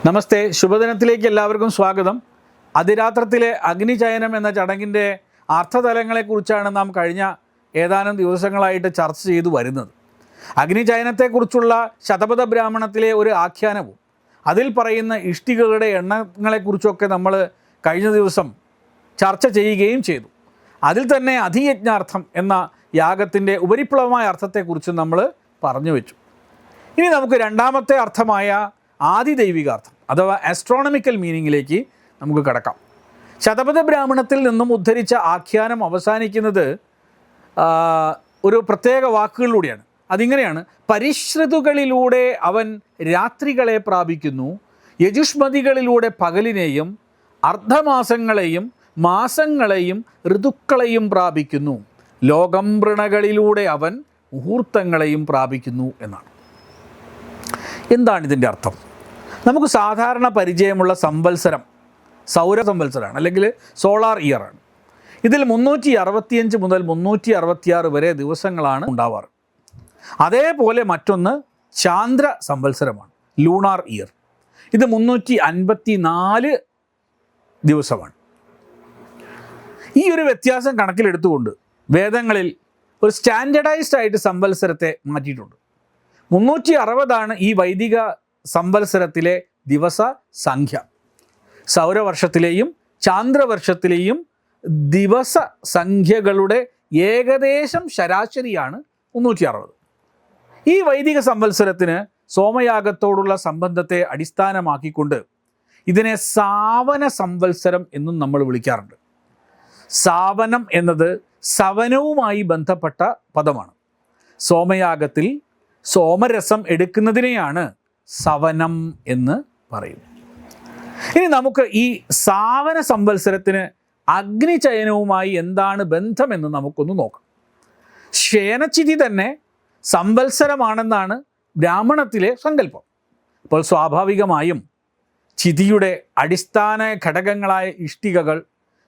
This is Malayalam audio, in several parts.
നമസ്തേ, ശുഭദിനത്തിലേക്ക് എല്ലാവർക്കും സ്വാഗതം. അതിരാത്രത്തിലെ അഗ്നിചയനം എന്ന ചടങ്ങിൻ്റെ അർത്ഥതലങ്ങളെക്കുറിച്ചാണ് നാം കഴിഞ്ഞ ഏതാനും ദിവസങ്ങളായിട്ട് ചർച്ച ചെയ്തു വരുന്നത്. അഗ്നിചയനത്തെക്കുറിച്ചുള്ള ശതപഥ ബ്രാഹ്മണത്തിലെ ഒരു ആഖ്യാനവും അതിൽ പറയുന്ന ഇഷ്ടികകളുടെ എണ്ണങ്ങളെക്കുറിച്ചൊക്കെ നമ്മൾ കഴിഞ്ഞ ദിവസം ചർച്ച ചെയ്യുകയും ചെയ്തു. അതിൽ തന്നെ അധിയജ്ഞാർത്ഥം എന്ന യാഗത്തിൻ്റെ ഉപരിപ്ലവമായ അർത്ഥത്തെക്കുറിച്ച് നമ്മൾ പറഞ്ഞു വെച്ചു. ഇനി നമുക്ക് രണ്ടാമത്തെ അർത്ഥമായ ആദിദൈവികാർത്ഥം അഥവാ ആസ്ട്രോണമിക്കൽ മീനിങ്ങിലേക്ക് നമുക്ക് കടക്കാം. ശതപഥ ബ്രാഹ്മണത്തിൽ നിന്നും ഉദ്ധരിച്ച ആഖ്യാനം അവസാനിക്കുന്നത് ഒരു പ്രത്യേക വാക്കുകളിലൂടെയാണ്. അതിങ്ങനെയാണ്: പരിശ്രുതുകളിലൂടെ അവൻ രാത്രികളെ പ്രാപിക്കുന്നു, യജുഷ്മതികളിലൂടെ പകലിനെയും അർദ്ധമാസങ്ങളെയും മാസങ്ങളെയും ഋതുക്കളെയും പ്രാപിക്കുന്നു, ലോകംഭൃണകളിലൂടെ അവൻ മുഹൂർത്തങ്ങളെയും പ്രാപിക്കുന്നു എന്നാണ്. എന്താണ് ഇതിൻ്റെ അർത്ഥം? നമുക്ക് സാധാരണ പരിചയമുള്ള സംവത്സരം സൗര സംവത്സരമാണ്, അല്ലെങ്കിൽ സോളാർ ഇയറാണ്. ഇതിൽ 365 മുതൽ 366 വരെ ദിവസങ്ങളാണ് ഉണ്ടാവാറ്. അതേപോലെ മറ്റൊന്ന് ചാന്ദ്ര സംവത്സരമാണ്, ലൂണാർ ഇയർ. ഇത് 354 ദിവസമാണ്. ഈ ഒരു വ്യത്യാസം കണക്കിലെടുത്തുകൊണ്ട് വേദങ്ങളിൽ ഒരു സ്റ്റാൻഡർഡൈസ്ഡ് ആയിട്ട് സംവത്സരത്തെ മാറ്റിയിട്ടുണ്ട്. 360 ഈ വൈദിക സംവത്സരത്തിലെ ദിവസ സംഖ്യ. സൗരവർഷത്തിലെയും ചാന്ദ്രവർഷത്തിലെയും ദിവസ സംഖ്യകളുടെ ഏകദേശം ശരാശരിയാണ് 360. ഈ വൈദിക സംവത്സരത്തിന് സോമയാഗത്തോടുള്ള സംബന്ധത്തെ അടിസ്ഥാനമാക്കിക്കൊണ്ട് ഇതിനെ സാവന സംവത്സരം എന്നും നമ്മൾ വിളിക്കാറുണ്ട്. സാവനം എന്നത് സവനവുമായി ബന്ധപ്പെട്ട പദമാണ്. സോമയാഗത്തിൽ സോമരസം എടുക്കുന്നതിനെയാണ് സവനം എന്ന് പറയുന്നത്. ഇനി നമുക്ക് ഈ സാവന സംവത്സരത്തിന് അഗ്നിചയനവുമായി എന്താണ് ബന്ധമെന്ന് നമുക്കൊന്ന് നോക്കാം. ശയനചിതി തന്നെ സംവത്സരമാണെന്നാണ് ബ്രാഹ്മണത്തിലെ സങ്കല്പം. അപ്പോൾ സ്വാഭാവികമായും ചിതിയുടെ അടിസ്ഥാന ഘടകങ്ങളായ ഇഷ്ടികകൾ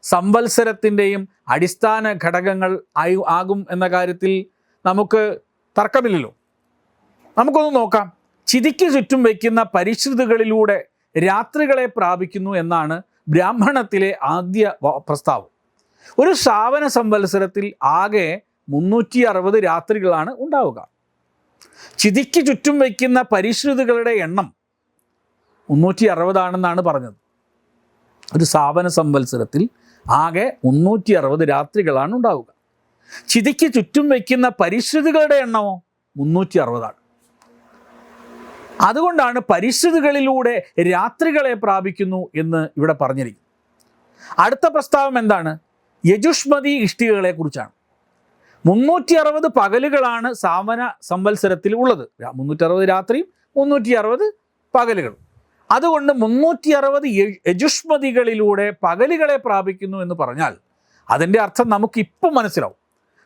സംവത്സരത്തിൻ്റെയും അടിസ്ഥാന ഘടകങ്ങൾ ആകും എന്ന കാര്യത്തിൽ നമുക്ക് തർക്കമില്ലല്ലോ. നമുക്കൊന്ന് നോക്കാം. ചിതിക്ക് ചുറ്റും വയ്ക്കുന്ന പരിശ്രുതികളിലൂടെ രാത്രികളെ പ്രാപിക്കുന്നു എന്നാണ് ബ്രാഹ്മണത്തിലെ ആദ്യ പ്രസ്താവം. ഒരു ശ്രാവണ സംവത്സരത്തിൽ ആകെ 360 രാത്രികളാണ് ഉണ്ടാവുക. ചിതിക്ക് ചുറ്റും വയ്ക്കുന്ന പരിശ്രുതികളുടെ എണ്ണം 360 പറഞ്ഞത്. ഒരു ശ്രാവണ സംവത്സരത്തിൽ ആകെ 360 രാത്രികളാണ് ഉണ്ടാവുക. ചിതിക്ക് ചുറ്റും വയ്ക്കുന്ന പരിശ്രുതികളുടെ എണ്ണമോ 360. അതുകൊണ്ടാണ് പരിശ്രുതികളിലൂടെ രാത്രികളെ പ്രാപിക്കുന്നു എന്ന് ഇവിടെ പറഞ്ഞിരിക്കുന്നത്. അടുത്ത പ്രസ്താവം എന്താണ്? യജുഷ്മതി ഇഷ്ടികകളെ കുറിച്ചാണ്. 360 പകലുകളാണ് സാവന സംവത്സരത്തിൽ ഉള്ളത്. 360 രാത്രിയും 360 പകലുകളും. അതുകൊണ്ട് 360 യജുഷ്മതികളിലൂടെ പകലുകളെ പ്രാപിക്കുന്നു എന്ന് പറഞ്ഞാൽ അതിൻ്റെ അർത്ഥം നമുക്കിപ്പം മനസ്സിലാവും.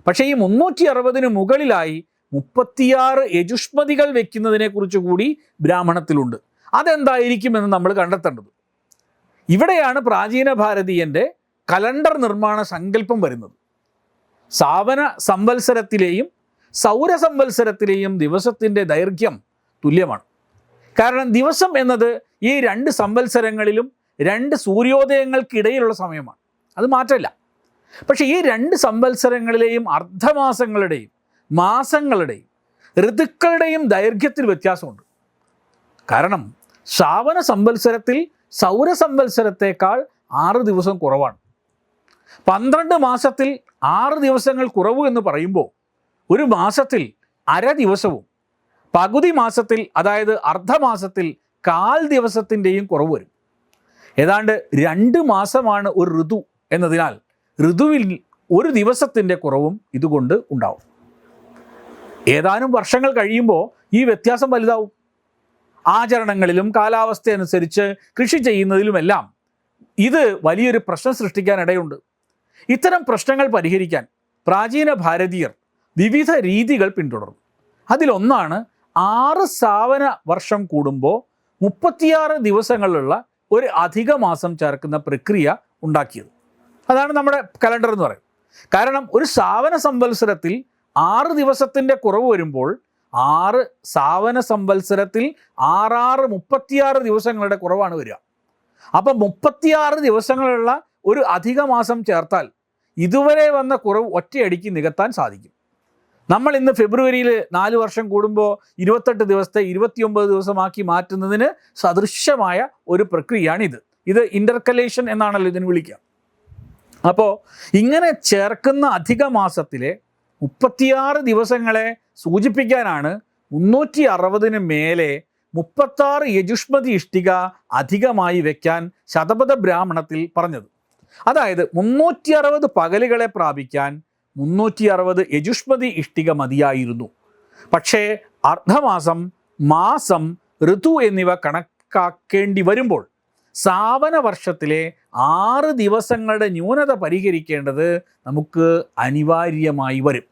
പക്ഷേ ഈ 360 മുകളിലായി 36 യജുഷ്മതികൾ വയ്ക്കുന്നതിനെക്കുറിച്ച് കൂടി ബ്രാഹ്മണത്തിലുണ്ട്. അതെന്തായിരിക്കുമെന്ന് നമ്മൾ കണ്ടെത്തേണ്ടത്. ഇവിടെയാണ് പ്രാചീന ഭാരതീയൻ്റെ കലണ്ടർ നിർമ്മാണ സങ്കല്പം വരുന്നത്. സാവന സംവത്സരത്തിലെയും സൗര സംവത്സരത്തിലെയും ദിവസത്തിൻ്റെ ദൈർഘ്യം തുല്യമാണ്. കാരണം ദിവസം എന്നത് ഈ 2 സംവത്സരങ്ങളിലും 2 സൂര്യോദയങ്ങൾക്കിടയിലുള്ള സമയമാണ്. അത് മാറ്റമില്ല. പക്ഷേ ഈ 2 സംവത്സരങ്ങളിലെയും അർദ്ധമാസങ്ങളുടെയും മാസങ്ങളുടെയും ഋതുക്കളുടെയും ദൈർഘ്യത്തിൽ വ്യത്യാസമുണ്ട്. കാരണം ശ്രാവണ സംവത്സരത്തിൽ സൗര സംവത്സരത്തേക്കാൾ 6 ദിവസം കുറവാണ്. 12 മാസത്തിൽ 6 ദിവസങ്ങൾ കുറവ് എന്ന് പറയുമ്പോൾ ഒരു മാസത്തിൽ അര ദിവസവും പകുതി മാസത്തിൽ, അതായത് അർദ്ധമാസത്തിൽ 1/4 ദിവസത്തിൻ്റെയും കുറവ് വരും. ഏതാണ്ട് 2 മാസമാണ് ഒരു ഋതു എന്നതിനാൽ ഋതുവിൽ ഒരു ദിവസത്തിൻ്റെ കുറവും ഇതുകൊണ്ട് ഉണ്ടാവും. ഏതാനും വർഷങ്ങൾ കഴിയുമ്പോൾ ഈ വ്യത്യാസം വലുതാവും. ആചരണങ്ങളിലും കാലാവസ്ഥ അനുസരിച്ച് കൃഷി ചെയ്യുന്നതിലുമെല്ലാം ഇത് വലിയൊരു പ്രശ്നം സൃഷ്ടിക്കാനിടയുണ്ട്. ഇത്തരം പ്രശ്നങ്ങൾ പരിഹരിക്കാൻ പ്രാചീന ഭാരതീയർ വിവിധ രീതികൾ പിന്തുടർന്നു. അതിലൊന്നാണ് 6 സാവന വർഷം കൂടുമ്പോൾ 36 ദിവസങ്ങളുള്ള ഒരു അധിക മാസം ചേർക്കുന്ന പ്രക്രിയ ഉണ്ടാക്കിയത്. അതാണ് നമ്മുടെ കലണ്ടർ എന്ന് പറയുന്നത്. കാരണം ഒരു സാവന സംവത്സരത്തിൽ 6 ദിവസത്തിൻ്റെ കുറവ് വരുമ്പോൾ 6 സാവന സംവത്സരത്തിൽ 6 36 ദിവസങ്ങളുടെ കുറവാണ് വരിക. അപ്പം 36 ദിവസങ്ങളുള്ള ഒരു അധിക മാസം ചേർത്താൽ ഇതുവരെ വന്ന കുറവ് ഒറ്റയടിക്ക് നികത്താൻ സാധിക്കും. നമ്മൾ ഇന്ന് ഫെബ്രുവരിയിൽ 4 വർഷം കൂടുമ്പോൾ 28 ദിവസത്തെ 29 ദിവസമാക്കി മാറ്റുന്നതിന് സദൃശ്യമായ ഒരു പ്രക്രിയയാണിത്. ഇത് ഇൻ്റർകലേഷൻ എന്നാണല്ലോ ഇതിന് വിളിക്കുക. അപ്പോൾ ഇങ്ങനെ ചേർക്കുന്ന അധിക മാസത്തിലെ 36 ദിവസങ്ങളെ സൂചിപ്പിക്കാനാണ് 360 മേലെ 36 യജുഷ്മതി ഇഷ്ടിക അധികമായി വയ്ക്കാൻ ശതപഥ ബ്രാഹ്മണത്തിൽ പറഞ്ഞത്. അതായത് 360 പകലുകളെ പ്രാപിക്കാൻ 360 യജുഷ്മതി ഇഷ്ടിക മതിയായിരുന്നു. പക്ഷേ അർദ്ധമാസം, മാസം, ഋതു എന്നിവ കണക്കാക്കേണ്ടി വരുമ്പോൾ സാവന വർഷത്തിലെ 6 ദിവസങ്ങളുടെ ന്യൂനത പരിഹരിക്കേണ്ടത് നമുക്ക് അനിവാര്യമായി വരും.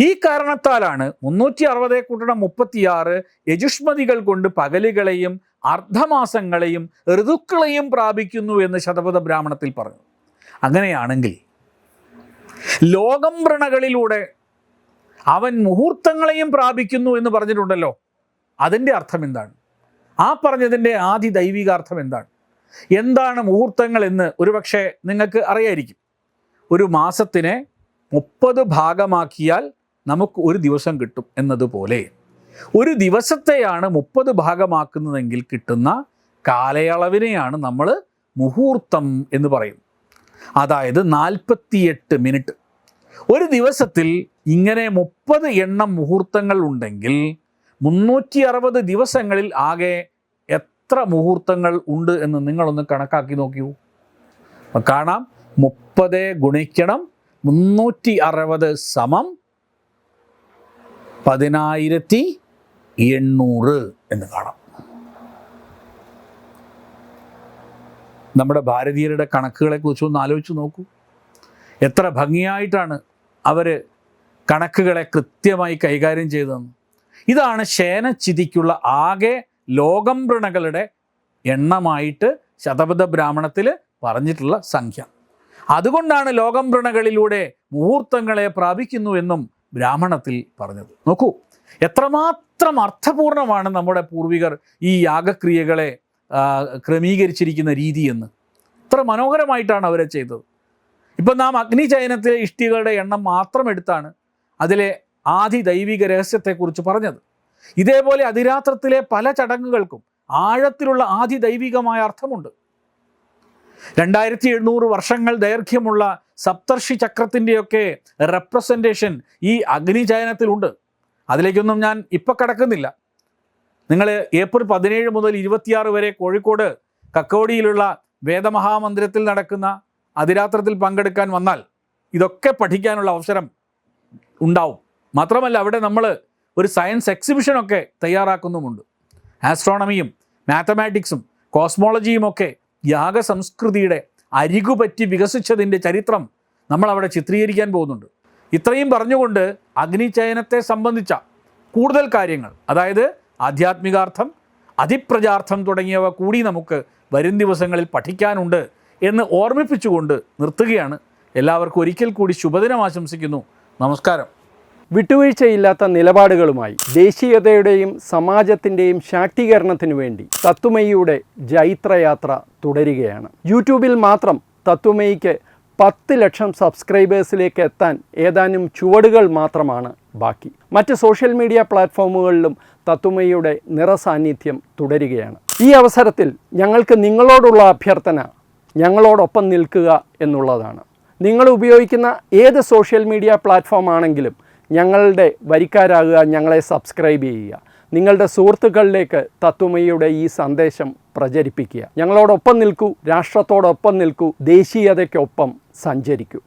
ഈ കാരണത്താലാണ് 360 കൂട്ടണം 36 യജുഷ്മതികൾ കൊണ്ട് പകലുകളെയും അർദ്ധമാസങ്ങളെയും ഋതുക്കളെയും പ്രാപിക്കുന്നു എന്ന് ശതപഥ ബ്രാഹ്മണത്തിൽ പറഞ്ഞു. അങ്ങനെയാണെങ്കിൽ ലോകംവ്രണകളിലൂടെ അവൻ മുഹൂർത്തങ്ങളെയും പ്രാപിക്കുന്നു എന്ന് പറഞ്ഞിട്ടുണ്ടല്ലോ, അതിൻ്റെ അർത്ഥം എന്താണ്? ആ പറഞ്ഞതിൻ്റെ ആദി ദൈവികാർത്ഥം എന്താണ്? എന്താണ് മുഹൂർത്തങ്ങൾ എന്ന് ഒരുപക്ഷെ നിങ്ങൾക്ക് അറിയായിരിക്കും. ഒരു മാസത്തിനെ 30 ഭാഗമാക്കിയാൽ നമുക്ക് ഒരു ദിവസം കിട്ടും എന്നതുപോലെ ഒരു ദിവസത്തെയാണ് 30 ഭാഗമാക്കുന്നതെങ്കിൽ കിട്ടുന്ന കാലയളവിനെയാണ് നമ്മൾ മുഹൂർത്തം എന്ന് പറയും. അതായത് 48 മിനിറ്റ്. ഒരു ദിവസത്തിൽ ഇങ്ങനെ 30 എണ്ണം മുഹൂർത്തങ്ങൾ ഉണ്ടെങ്കിൽ 360 ദിവസങ്ങളിൽ ആകെ എത്ര മുഹൂർത്തങ്ങൾ ഉണ്ട് എന്ന് നിങ്ങളൊന്ന് കണക്കാക്കി നോക്കൂ. കാണാം, 30 ഗുണിക്കണം 360 സമം 10,800 എന്ന് കാണാം. നമ്മുടെ ഭാരതീയരുടെ കണക്കുകളെ കുറിച്ച് ഒന്ന് ആലോചിച്ച് നോക്കൂ. എത്ര ഭംഗിയായിട്ടാണ് അവർ കണക്കുകളെ കൃത്യമായി കൈകാര്യം ചെയ്തതെന്ന്. ഇതാണ് ശയനച്ചിതിക്കുള്ള ആകെ ലോകംവ്രണകളുടെ എണ്ണമായിട്ട് ശതപഥ ബ്രാഹ്മണത്തിൽ പറഞ്ഞിട്ടുള്ള സംഖ്യ. അതുകൊണ്ടാണ് ലോകംവ്രണകളിലൂടെ മുഹൂർത്തങ്ങളെ പ്രാപിക്കുന്നു എന്നും ബ്രാഹ്മണത്തിൽ പറഞ്ഞത്. നോക്കൂ, എത്രമാത്രം അർത്ഥപൂർണമാണ് നമ്മുടെ പൂർവികർ ഈ യാഗക്രിയകളെ ക്രമീകരിച്ചിരിക്കുന്ന രീതിയെന്ന്. എത്ര മനോഹരമായിട്ടാണ് അവരെ ചെയ്തത്. ഇപ്പം നാം അഗ്നിചയനത്തിലെ ഇഷ്ടികളുടെ എണ്ണം മാത്രം എടുത്താണ് അതിലെ ആദി ദൈവിക രഹസ്യത്തെക്കുറിച്ച് പറഞ്ഞത്. ഇതേപോലെ അതിരാത്രത്തിലെ പല ചടങ്ങുകൾക്കും ആഴത്തിലുള്ള ആദി ദൈവികമായ അർത്ഥമുണ്ട്. 2700 വർഷങ്ങൾ ദൈർഘ്യമുള്ള സപ്തർഷി ചക്രത്തിൻ്റെയൊക്കെ റെപ്രസെൻറ്റേഷൻ ഈ അഗ്നിചയനത്തിലുണ്ട്. അതിലേക്കൊന്നും ഞാൻ ഇപ്പം കടക്കുന്നില്ല. നിങ്ങൾ ഏപ്രിൽ 17 മുതൽ 26 വരെ കോഴിക്കോട് കക്കോടിയിലുള്ള വേദമഹാമന്ദിരത്തിൽ നടക്കുന്ന അതിരാത്രത്തിൽ പങ്കെടുക്കാൻ വന്നാൽ ഇതൊക്കെ പഠിക്കാനുള്ള അവസരം ഉണ്ടാവും. മാത്രമല്ല അവിടെ നമ്മൾ ഒരു സയൻസ് എക്സിബിഷനൊക്കെ തയ്യാറാക്കുന്നുമുണ്ട്. ആസ്ട്രോണമിയും മാത്തമാറ്റിക്സും കോസ്മോളജിയുമൊക്കെ യാഗസംസ്കൃതിയുടെ അരികുപറ്റി വികസിച്ചതിൻ്റെ ചരിത്രം നമ്മളവിടെ ചിത്രീകരിക്കാൻ പോകുന്നുണ്ട്. ഇത്രയും പറഞ്ഞുകൊണ്ട് അഗ്നിചയനത്തെ സംബന്ധിച്ച കൂടുതൽ കാര്യങ്ങൾ, അതായത് ആധ്യാത്മികാർത്ഥം, അതിപ്രജാർത്ഥം തുടങ്ങിയവ കൂടി നമുക്ക് വരും ദിവസങ്ങളിൽ പഠിക്കാനുണ്ട് എന്ന് ഓർമ്മിപ്പിച്ചുകൊണ്ട് നിർത്തുകയാണ്. എല്ലാവർക്കും ഒരിക്കൽ കൂടി ശുഭദിനം ആശംസിക്കുന്നു. നമസ്കാരം. വിട്ടുവീഴ്ചയില്ലാത്ത നിലപാടുകളുമായി ദേശീയതയുടെയും സമാജത്തിൻ്റെയും ശാക്തീകരണത്തിനു വേണ്ടി തത്വമയിയുടെ ജൈത്രയാത്ര തുടരുകയാണ്. യൂട്യൂബിൽ മാത്രം തത്വമയിക്ക് 10 ലക്ഷം സബ്സ്ക്രൈബേഴ്സിലേക്ക് എത്താൻ ഏതാനും ചുവടുകൾ മാത്രമാണ് ബാക്കി. മറ്റ് സോഷ്യൽ മീഡിയ പ്ലാറ്റ്ഫോമുകളിലും തത്വമയിയുടെ നിറസാന്നിധ്യം തുടരുകയാണ്. ഈ അവസരത്തിൽ ഞങ്ങൾക്ക് നിങ്ങളോടുള്ള അഭ്യർത്ഥന ഞങ്ങളോടൊപ്പം നിൽക്കുക എന്നുള്ളതാണ്. നിങ്ങൾ ഉപയോഗിക്കുന്ന ഏത് സോഷ്യൽ മീഡിയ പ്ലാറ്റ്ഫോം ആണെങ്കിലും ഞങ്ങളുടെ വരിക്കാരാകുക, ഞങ്ങളെ സബ്സ്ക്രൈബ് ചെയ്യുക, നിങ്ങളുടെ സുഹൃത്തുക്കളിലേക്ക് തത്വമയിയുടെ ഈ സന്ദേശം പ്രചരിപ്പിക്കുക. ഞങ്ങളോടൊപ്പം നിൽക്കൂ, രാഷ്ട്രത്തോടൊപ്പം നിൽക്കൂ, ദേശീയതയ്ക്കൊപ്പം സഞ്ചരിക്കൂ.